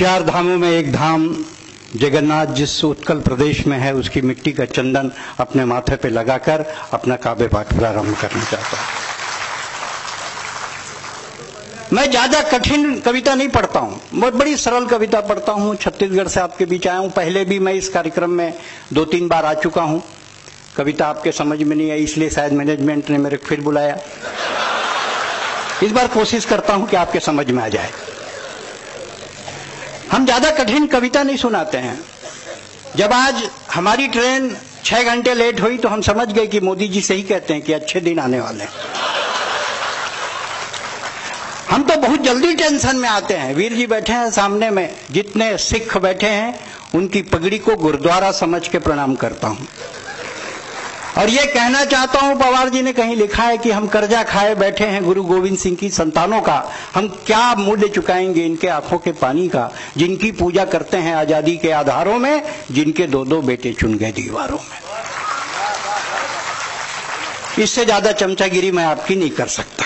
चार धामों में एक धाम जगन्नाथ जिस उत्कल प्रदेश में है, उसकी मिट्टी का चंदन अपने माथे पे लगाकर अपना काव्य पाठ प्रारंभ करना चाहता हूं। मैं ज्यादा कठिन कविता नहीं पढ़ता हूं, बहुत बड़ी सरल कविता पढ़ता हूं। छत्तीसगढ़ से आपके बीच आया हूं, पहले भी मैं इस कार्यक्रम में 2-3 बार आ चुका हूं। कविता आपके समझ में नहीं आई, इसलिए शायद मैनेजमेंट ने मेरे फिर बुलाया। इस बार कोशिश करता हूं कि आपके समझ में आ जाए। हम ज्यादा कठिन कविता नहीं सुनाते हैं। जब आज हमारी ट्रेन 6 घंटे लेट हुई तो हम समझ गए कि मोदी जी सही कहते हैं कि अच्छे दिन आने वाले हैं। हम तो बहुत जल्दी टेंशन में आते हैं। वीर जी बैठे हैं सामने में, जितने सिख बैठे हैं उनकी पगड़ी को गुरुद्वारा समझ के प्रणाम करता हूं। और ये कहना चाहता हूं, पवार जी ने कहीं लिखा है कि हम कर्जा खाए बैठे हैं गुरु गोविंद सिंह की संतानों का, हम क्या मूल्य चुकाएंगे इनके आंखों के पानी का, जिनकी पूजा करते हैं आजादी के आधारों में, जिनके 2-2 बेटे चुन गए दीवारों में। इससे ज्यादा चमचागिरी मैं आपकी नहीं कर सकता।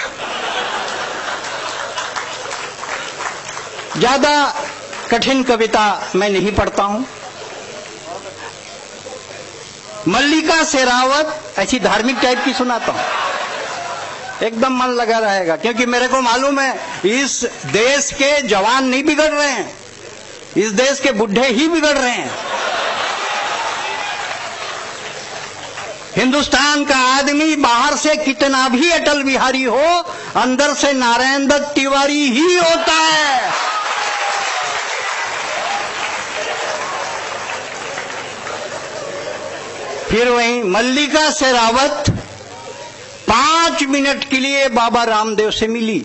ज्यादा कठिन कविता मैं नहीं पढ़ता हूं। मल्लिका शेरावत ऐसी धार्मिक टाइप की सुनाता हूं, एकदम मन लगा रहेगा, क्योंकि मेरे को मालूम है इस देश के जवान नहीं बिगड़ रहे हैं, इस देश के बुढ़े ही बिगड़ रहे हैं। हिंदुस्तान का आदमी बाहर से कितना भी अटल बिहारी हो, अंदर से नारायण दत्त तिवारी ही होता है। फिर वहीं मल्लिका शेरावत 5 मिनट के लिए बाबा रामदेव से मिली।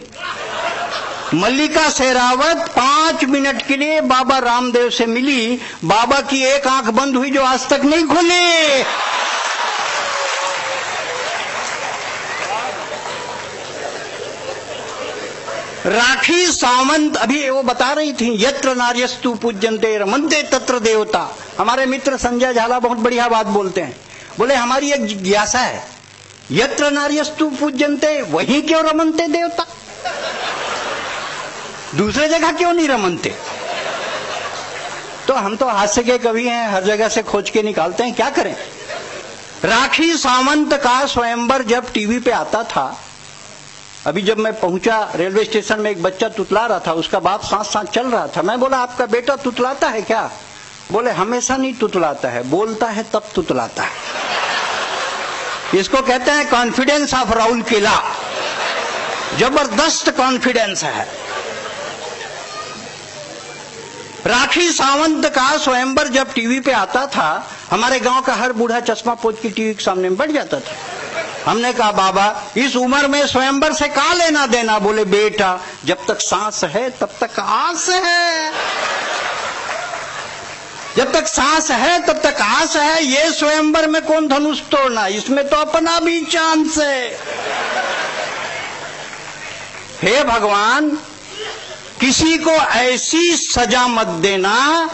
मल्लिका शेरावत 5 मिनट के लिए बाबा रामदेव से मिली। बाबा की एक आंख बंद हुई जो आज तक नहीं खुली। राखी सावंत अभी वो बता रही थी, यत्र नार्यस्तु पूज्यन्ते रमन्ते तत्र देवता। हमारे मित्र संजय झाला बहुत बढ़िया बात बोलते हैं। बोले हमारी एक जिज्ञासा है, यत्र नार्यस्तु पूज्यन्ते वहीं क्यों रमन्ते देवता, दूसरे जगह क्यों नहीं रमनते? तो हम तो हास्य के कवि हैं, हर जगह से खोज के निकालते हैं, क्या करें। राखी सावंत का स्वयंवर जब टीवी पे आता था, अभी जब मैं पहुंचा रेलवे स्टेशन में एक बच्चा तुतला रहा था, उसका बाप साथ साथ चल रहा था। मैं बोला आपका बेटा तुतलाता है क्या? बोले हमेशा नहीं तुतलाता है, बोलता है तब तुतलाता है। इसको कहते हैं कॉन्फिडेंस ऑफ राहुल किला, जबरदस्त कॉन्फिडेंस है। राखी सावंत का स्वयंवर जब टीवी पे आता था, हमारे गांव का हर बूढ़ा चश्मा पोछ के टीवी के सामने में बैठ जाता था। हमने कहा बाबा इस उम्र में स्वयंवर से क्या लेना देना? बोले बेटा जब तक सांस है तब तक आस है, जब तक सांस है तब तक आस है। ये स्वयंवर में कौन धनुष तोड़ना, इसमें तो अपना भी चांस है। हे भगवान किसी को ऐसी सजा मत देना,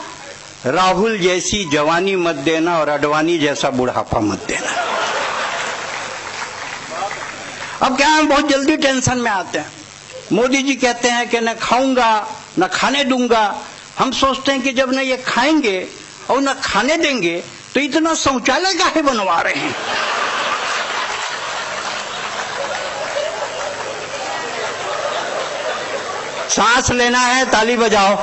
राहुल जैसी जवानी मत देना और अडवाणी जैसा बुढ़ापा मत देना। अब क्या हम बहुत जल्दी टेंशन में आते हैं। मोदी जी कहते हैं कि न खाऊंगा न खाने दूंगा। हम सोचते हैं कि जब न ये खाएंगे और न खाने देंगे तो इतना शौचालय काहे बनवा रहे हैं। सांस लेना है ताली बजाओ।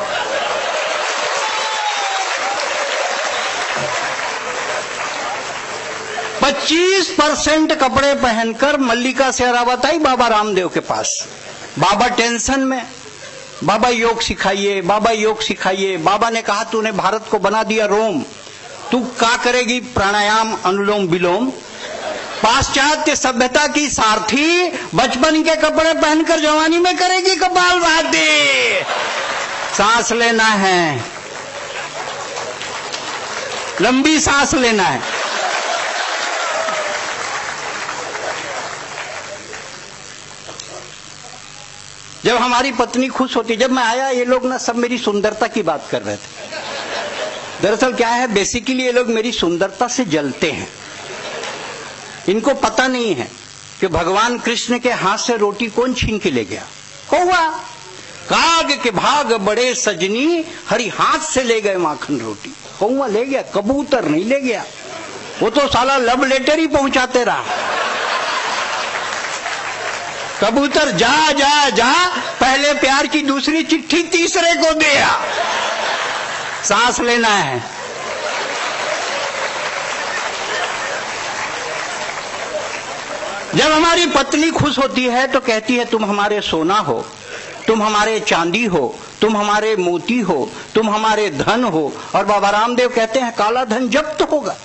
पच्चीस 25% कपड़े पहनकर मल्लिका शेरावत आई बाबा रामदेव के पास। बाबा टेंशन में, बाबा योग सिखाइए, बाबा योग सिखाइए। बाबा ने कहा तूने भारत को बना दिया रोम, तू क्या करेगी? प्राणायाम अनुलोम विलोम। पाश्चात्य सभ्यता की सारथी बचपन के कपड़े पहनकर जवानी में करेगी कपालभाति। सांस लेना है, लंबी सांस लेना है। जब हमारी पत्नी खुश होती, जब मैं आया ये लोग ना सब मेरी सुंदरता की बात कर रहे थे। दरअसल क्या है, बेसिकली ये लोग मेरी सुंदरता से जलते हैं। इनको पता नहीं है कि भगवान कृष्ण के हाथ से रोटी कौन छीन के ले गया। हुआ काग के भाग बड़े सजनी, हरी हाथ से ले गए माखन रोटी। कौवा ले गया, कबूतर नहीं ले गया, वो तो साला लव लेटर ही पहुंचाते रहा। कबूतर जा जा जा, पहले प्यार की दूसरी चिट्ठी तीसरे को दिया। सांस लेना है। जब हमारी पत्नी खुश होती है तो कहती है तुम हमारे सोना हो, तुम हमारे चांदी हो, तुम हमारे मोती हो, तुम हमारे धन हो। और बाबा रामदेव कहते हैं काला धन जब्त होगा।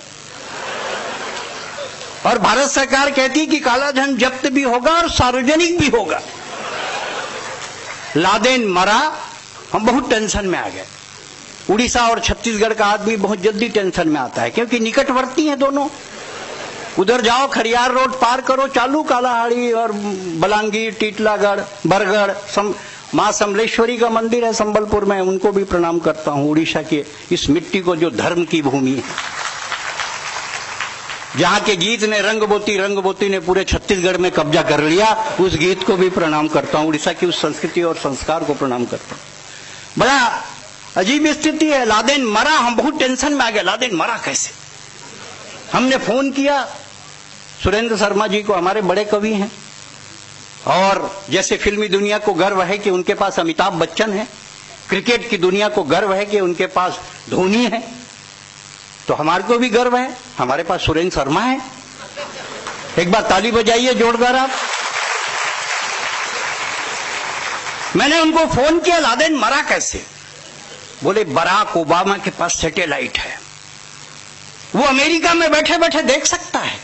और भारत सरकार कहती है कि काला धन जब्त भी होगा और सार्वजनिक भी होगा। लादेन मरा, हम बहुत टेंशन में आ गए। उड़ीसा और छत्तीसगढ़ का आदमी बहुत जल्दी टेंशन में आता है क्योंकि निकटवर्ती हैं दोनों। उधर जाओ, खरियार रोड पार करो, चालू कालाहाड़ी और बलांगीर, टीटलागढ़, बरगढ़। मां समलेश्वरी का मंदिर है संबलपुर में, उनको भी प्रणाम करता हूं। उड़ीसा के इस मिट्टी को जो धर्म की भूमि है, जहां के गीत ने रंगबोती ने पूरे छत्तीसगढ़ में कब्जा कर लिया, उस गीत को भी प्रणाम करता हूं। उड़ीसा की उस संस्कृति और संस्कार को प्रणाम करता हूं। बड़ा अजीब स्थिति है। लादेन मरा, हम बहुत टेंशन में आ गए। लादेन मरा कैसे? हमने फोन किया सुरेंद्र शर्मा जी को, हमारे बड़े कवि हैं, और जैसे फिल्मी दुनिया को गर्व है कि उनके पास अमिताभ बच्चन है, क्रिकेट की दुनिया को गर्व है कि उनके पास धोनी है, तो हमारे को भी गर्व है, हमारे पास सुरेंद्र शर्मा है। एक बार ताली बजाइए जोरदार आप। मैंने उनको फोन किया, लादेन मरा कैसे? बोले बराक ओबामा के पास सैटेलाइट है, वो अमेरिका में बैठे बैठे देख सकता है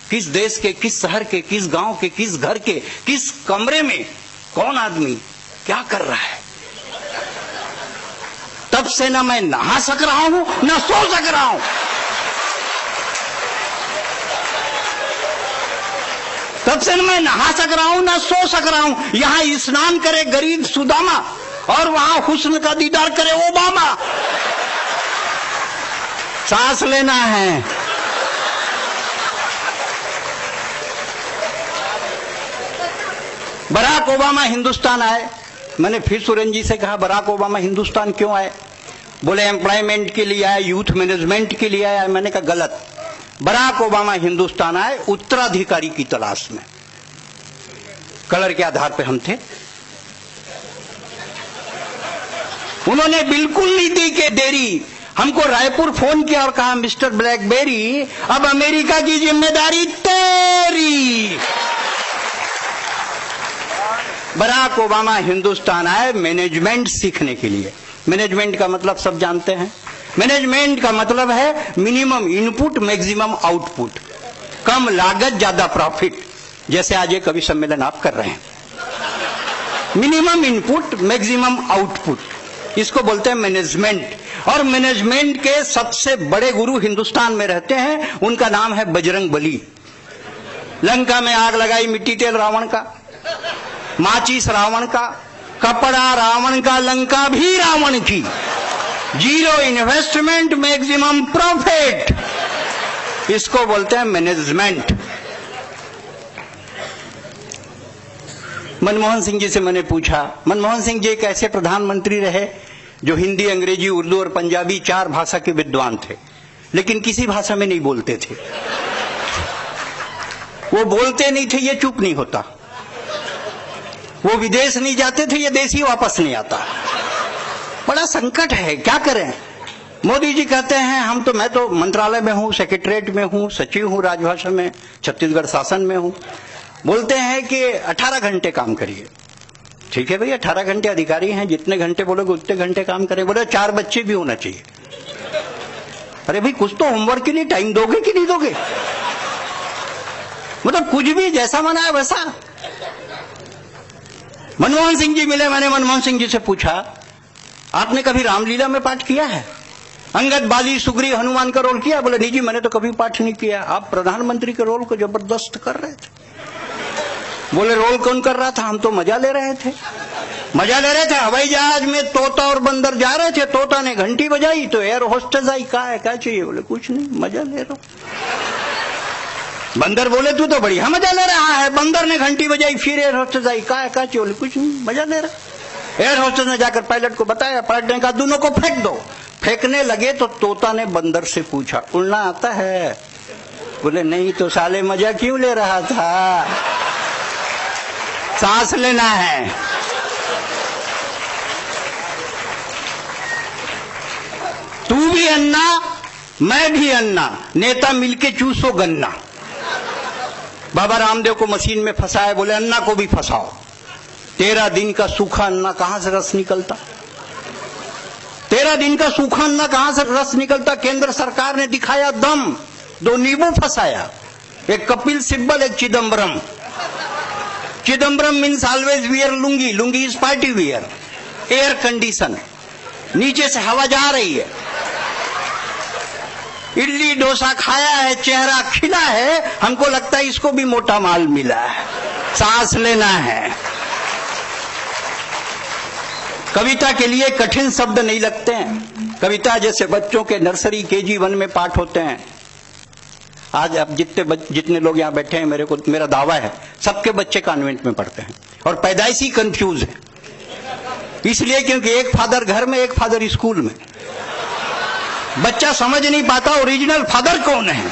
किस देश के, किस शहर के, किस गांव के, किस घर के, किस कमरे में कौन आदमी क्या कर रहा है। तब से ना मैं नहा सक रहा हूं ना सो सक रहा हूं। तब से मैं नहा सक रहा हूं ना सो सक रहा हूं। यहां स्नान करे गरीब सुदामा और वहां हुस्न का दीदार करे ओबामा। सांस लेना है। बराक ओबामा हिंदुस्तान आए। मैंने फिर सुरेंद्र जी से कहा बराक ओबामा हिंदुस्तान क्यों आए? बोले एम्प्लॉयमेंट के लिए आए, यूथ मैनेजमेंट के लिए आए। मैंने कहा गलत, बराक ओबामा हिंदुस्तान आए उत्तराधिकारी की तलाश में। कलर के आधार पर हम थे। उन्होंने बिल्कुल नहीं दी के देरी। हमको रायपुर फोन किया और कहा मिस्टर ब्लैकबेरी, अब अमेरिका की जिम्मेदारी तेरी। बराक ओबामा हिंदुस्तान आए मैनेजमेंट सीखने के लिए। मैनेजमेंट का मतलब सब जानते हैं। मैनेजमेंट का मतलब है मिनिमम इनपुट मैक्सिमम आउटपुट, कम लागत ज्यादा प्रॉफिट। जैसे आज ये कवि सम्मेलन आप कर रहे हैं, मिनिमम इनपुट मैक्सिमम आउटपुट, इसको बोलते हैं मैनेजमेंट। और मैनेजमेंट के सबसे बड़े गुरु हिंदुस्तान में रहते हैं, उनका नाम है बजरंग बली। लंका में आग लगाई मिट्टी तेल रावण का, माचिस रावण का, कपड़ा रावण का, लंका भी रावण की। जीरो इन्वेस्टमेंट मैक्सिमम प्रॉफिट, इसको बोलते हैं मैनेजमेंट। मनमोहन सिंह जी से मैंने पूछा, मनमोहन सिंह जी एक ऐसे प्रधानमंत्री रहे जो हिंदी, अंग्रेजी, उर्दू और पंजाबी 4 भाषा के विद्वान थे, लेकिन किसी भाषा में नहीं बोलते थे। वो बोलते नहीं थे, ये चुप नहीं होता। वो विदेश नहीं जाते थे, ये देश ही वापस नहीं आता। बड़ा संकट है, क्या करें। मोदी जी कहते हैं मैं तो मंत्रालय में हूं, सेक्रेटरीट में हूं, सचिव हूं राजभाषा में, छत्तीसगढ़ शासन में हूं। बोलते हैं कि 18 घंटे काम करिए। ठीक है भाई, 18 घंटे अधिकारी हैं, जितने घंटे बोलोगे उतने घंटे काम करें। बोले 4 बच्चे भी होना चाहिए। अरे भाई, कुछ तो होमवर्क के लिए टाइम दोगे कि नहीं दोगे? मतलब कुछ भी जैसा मना है वैसा। मनमोहन सिंह जी मिले, मैंने मनमोहन सिंह जी से पूछा आपने कभी रामलीला में पाठ किया है? अंगद, बाली, सुग्रीव, हनुमान का रोल किया? बोले नहीं जी, मैंने तो कभी पाठ नहीं किया। आप प्रधानमंत्री के रोल को जबरदस्त कर रहे थे। बोले रोल कौन कर रहा था? हम तो मजा ले रहे थे। मजा ले रहे थे। हवाई जहाज में तोता और बंदर जा रहे थे, तोता ने घंटी बजाई तो एयर होस्टेस आई, क्या चाहिए? बोले कुछ नहीं, मजा ले रहा हूं। बंदर बोले तू तो बढ़िया मजा ले रहा है। बंदर ने घंटी बजाई, फिर एयर होस्टेस आई, क्या चाहिए? बोले कुछ नहीं, मजा ले रहा। एयर होस्टेस ने जाकर पायलट को बताया, पायलट ने कहा दोनों को फेंक दो। फेंकने लगे तो तोता ने बंदर से पूछा, उड़ना आता है? बोले नहीं। तो साले मजा क्यों ले रहा था? सांस लेना है। तू भी अन्ना, मैं भी अन्ना, नेता मिलके चूसो गन्ना। बाबा रामदेव को मशीन में फंसाए, बोले अन्ना को भी फंसाओ। 13 दिन का सूखा अन्ना कहां से रस निकलता? 13 दिन का सूखा अन्ना कहां से रस निकलता? केंद्र सरकार ने दिखाया दम, 2 नींबू फंसाया, एक कपिल सिब्बल, एक Chidambaram. Chidambaram means always wear lungi, lungi is party wear. Air condition, नीचे से हवा जा रही है। इडली डोसा खाया है, चेहरा खिला है, हमको लगता है इसको भी मोटा माल मिला है। सांस लेना है। कविता के लिए कठिन शब्द नहीं लगते हैं। कविता जैसे बच्चों के नर्सरी KG 1 में पाठ होते हैं। आज अब जितने लोग यहां बैठे हैं, मेरा दावा है सबके बच्चे कॉन्वेंट में पढ़ते हैं और पैदाइशी कंफ्यूज है। इसलिए क्योंकि एक फादर घर में, एक फादर स्कूल में। बच्चा समझ नहीं पाता ओरिजिनल फादर कौन है।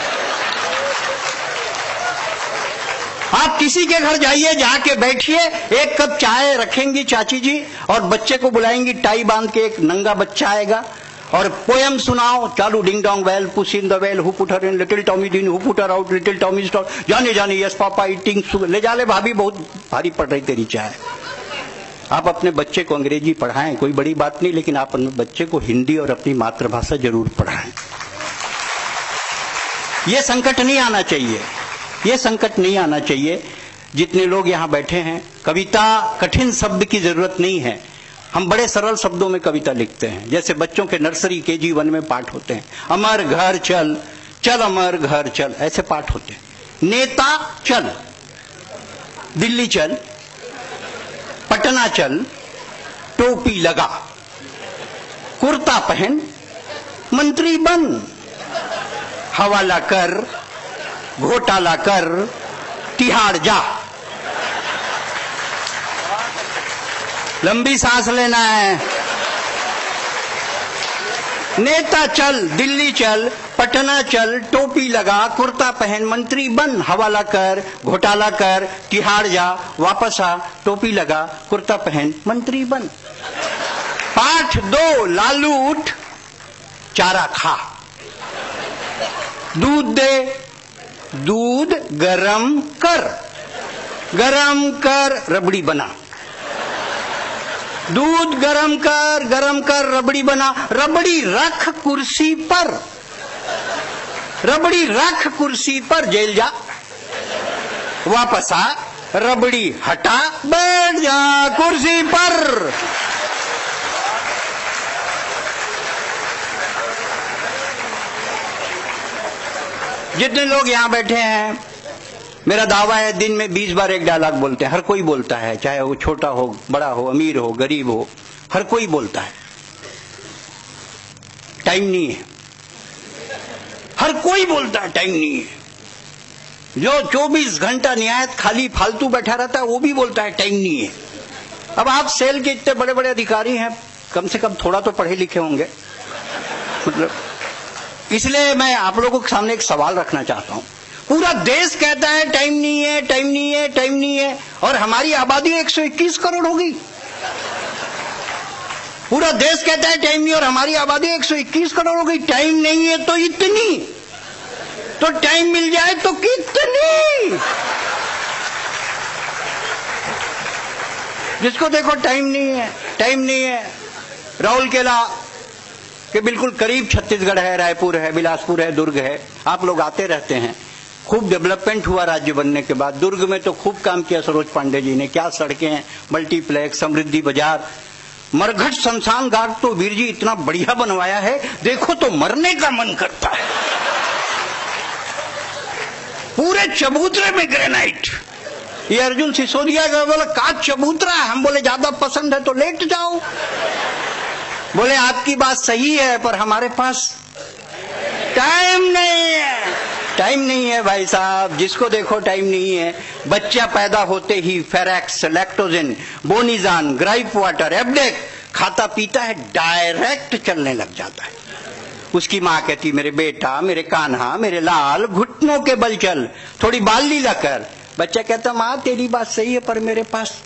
आप किसी के घर जाइए, जाके बैठिए, 1 कप चाय रखेंगी चाची जी और बच्चे को बुलाएंगी, टाई बांध के एक नंगा बच्चा आएगा और पोयम सुनाओ। चालू ding dong bell, push in the well, who put her in, little Tommy Din, who put her out, little Tommy stop, जाने जाने यस पापा ईटिंग शुगर, ले जा ले भाभी बहुत भारी पड़ रही तेरी चाय। आप अपने बच्चे को अंग्रेजी पढ़ाएं, कोई बड़ी बात नहीं, लेकिन आप अपने बच्चे को हिंदी और अपनी मातृभाषा जरूर पढ़ाएं। ये संकट नहीं आना चाहिए, ये संकट नहीं आना चाहिए। जितने लोग यहां बैठे हैं, कविता कठिन शब्द की जरूरत नहीं है। हम बड़े सरल शब्दों में कविता लिखते हैं, जैसे बच्चों के नर्सरी KG 1 में पाठ होते हैं। अमर घर चल, चल अमर घर चल, ऐसे पाठ होते हैं। नेता चल, दिल्ली चल, पटना चल, टोपी लगा, कुर्ता पहन, मंत्री बन, हवाला कर, घोटाला कर, तिहाड़ जा। लंबी सांस लेना है। नेता चल, दिल्ली चल, पटना चल, टोपी लगा, कुर्ता पहन, मंत्री बन, हवाला कर, घोटाला कर, तिहाड़ जा, वापस आ, टोपी लगा, कुर्ता पहन, मंत्री बन। पाठ 2, लालू उठ, चारा खा, दूध दे, दूध गरम कर, गरम कर, रबड़ी बना। दूध गरम कर, रबड़ी बना। रबड़ी रख कुर्सी पर, रबड़ी रख कुर्सी पर, जेल जा, वापस आ, रबड़ी हटा, बैठ जा कुर्सी पर। जितने लोग यहां बैठे हैं, मेरा दावा है दिन में 20 बार एक डायलॉग बोलते हैं। हर कोई बोलता है, चाहे वो छोटा हो, बड़ा हो, अमीर हो, गरीब हो, हर कोई बोलता है। टाइम नहीं है। हर कोई बोलता है, टाइम नहीं है। जो 24 घंटा निहायत खाली फालतू बैठा रहता है वो भी बोलता है टाइम नहीं है। अब आप सेल के इतने बड़े बड़े अधिकारी हैं, कम से कम थोड़ा तो पढ़े लिखे होंगे, मतलब इसलिए मैं आप लोगों के सामने एक सवाल रखना चाहता हूं। पूरा देश कहता है टाइम नहीं है, टाइम नहीं है, टाइम नहीं है, और हमारी आबादी 121 करोड़ होगी। पूरा देश कहता है टाइम नहीं, और हमारी आबादी 121 करोड़ होगी। टाइम नहीं है तो इतनी, तो टाइम मिल जाए तो कितनी। जिसको देखो टाइम नहीं है, टाइम नहीं है। राउरकेला के बिल्कुल करीब छत्तीसगढ़ है, रायपुर है, बिलासपुर है, दुर्ग है। आप लोग आते रहते हैं। खूब डेवलपमेंट हुआ राज्य बनने के बाद। दुर्ग में तो खूब काम किया सरोज पांडे जी ने। क्या सड़कें हैं, मल्टीप्लेक्स, समृद्धि बाजार, मरघट शमशान घाट तो वीर जी इतना बढ़िया बनवाया है, देखो तो मरने का मन करता है। पूरे चबूतरे में ग्रेनाइट। ये अर्जुन सिसोदिया का बोला का चबूतरा है, हम बोले ज्यादा पसंद है तो लेट जाओ। बोले आपकी बात सही है पर हमारे पास टाइम नहीं है। टाइम नहीं है भाई साहब, जिसको देखो टाइम नहीं है। बच्चा पैदा होते ही फेरेक्स, लैक्टोजन, बोनीजान, ग्राइप वाटर, एब्डेक खाता पीता है, डायरेक्ट चलने लग जाता है। उसकी माँ कहती मेरे बेटा, मेरे कान्हा, मेरे लाल, घुटनों के बल चल, थोड़ी बाल लीला कर। बच्चा कहता माँ तेरी बात सही है पर मेरे पास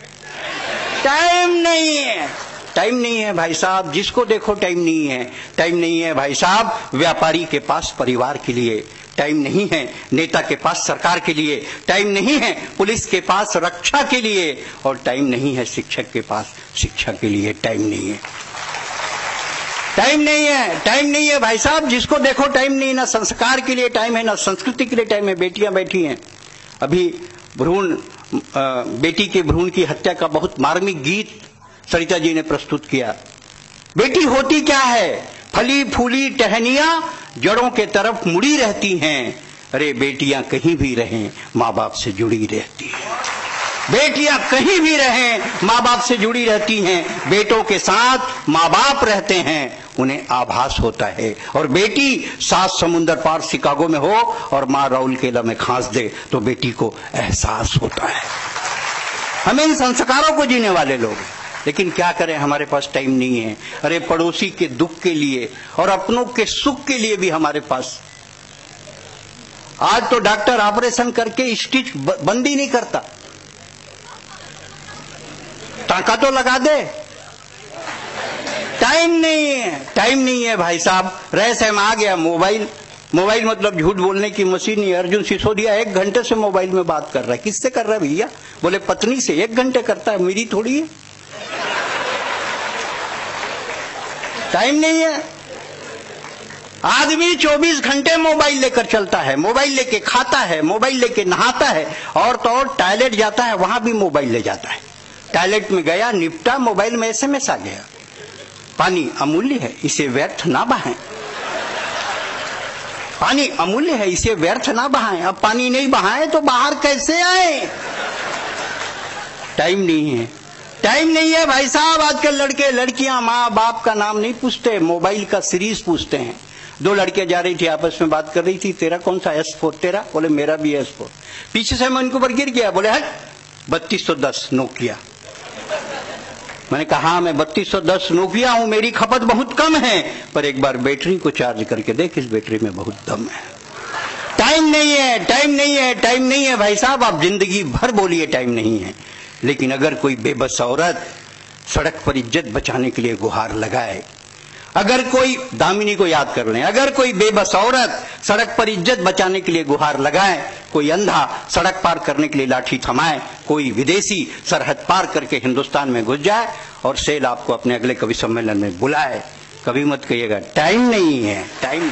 टाइम नहीं है। टाइम नहीं है भाई साहब, जिसको देखो टाइम नहीं है। टाइम नहीं है भाई साहब व्यापारी के पास परिवार के लिए, टाइम नहीं है नेता के पास सरकार के लिए, टाइम नहीं है पुलिस के पास रक्षा के लिए, और टाइम नहीं है शिक्षक के पास शिक्षा के लिए। टाइम नहीं है, टाइम नहीं है, टाइम नहीं है भाई साहब, जिसको देखो टाइम नहीं। ना संस्कार के लिए टाइम है, ना संस्कृति के लिए टाइम है। बेटियां बैठी हैं, अभी बेटी के भ्रूण की हत्या का बहुत मार्मिक गीत सरिता जी ने प्रस्तुत किया। बेटी होती क्या है, फली फूली टहनियां जड़ों के तरफ मुड़ी रहती हैं। अरे बेटियां कहीं भी रहें माँ बाप से जुड़ी रहती हैं। बेटियां कहीं भी रहें माँ बाप से जुड़ी रहती हैं। बेटों के साथ माँ बाप रहते हैं, उन्हें आभास होता है। और बेटी 7 समुंदर पार शिकागो में हो और माँ राउरकेला में खांस दे तो बेटी को एहसास होता है। हम इन संस्कारों को जीने वाले लोग हैं, लेकिन क्या करें, हमारे पास टाइम नहीं है। अरे पड़ोसी के दुख के लिए और अपनों के सुख के लिए भी हमारे पास। आज तो डॉक्टर ऑपरेशन करके स्टिच बंद ही नहीं करता, टाका तो लगा दे। टाइम नहीं है, टाइम नहीं है भाई साहब। रहस्य में आ गया मोबाइल। मोबाइल मतलब झूठ बोलने की मशीन ही। अर्जुन सिसोदिया 1 घंटे से मोबाइल में बात कर रहा है। किससे कर रहा है भैया? बोले पत्नी से। 1 घंटे करता है, मेरी थोड़ी है। टाइम नहीं है। आदमी 24 घंटे मोबाइल लेकर चलता है, मोबाइल लेके खाता है, मोबाइल लेके नहाता है, और तो और टॉयलेट जाता है वहां भी मोबाइल ले जाता है। टॉयलेट में गया, निपटा, मोबाइल में SMS आ गया। पानी अमूल्य है, इसे व्यर्थ ना बहाएं। पानी अमूल्य है, इसे व्यर्थ ना बहाएं। अब पानी नहीं बहाएं तो बाहर कैसे आए? टाइम नहीं है, टाइम नहीं है भाई साहब। आजकल लड़के लड़कियां माँ बाप का नाम नहीं पूछते, मोबाइल का सीरीज पूछते हैं। 2 लड़कियां जा रही थी, आपस में बात कर रही थी, तेरा कौन सा S4? तेरा? बोले मेरा भी S4। पीछे से मैं उनके ऊपर गिर गया, बोले हट 3210 नोकिया। मैंने कहा हाँ मैं 3210 नोकिया हूं, मेरी खपत बहुत कम है, पर एक बार बैटरी को चार्ज करके देख, इस बैटरी में बहुत दम है। टाइम नहीं है, टाइम नहीं है, टाइम नहीं है भाई साहब। आप जिंदगी भर बोलिए टाइम नहीं है, लेकिन अगर कोई बेबस औरत सड़क पर इज्जत बचाने के लिए गुहार लगाए, अगर कोई, दामिनी को याद कर लें, अगर कोई बेबस औरत सड़क पर इज्जत बचाने के लिए गुहार लगाए, कोई अंधा सड़क पार करने के लिए लाठी थमाए, कोई विदेशी सरहद पार करके हिंदुस्तान में घुस जाए और सेल आपको अपने अगले कवि सम्मेलन में बुलाए, कभी मत कहिएगा टाइम नहीं है। टाइम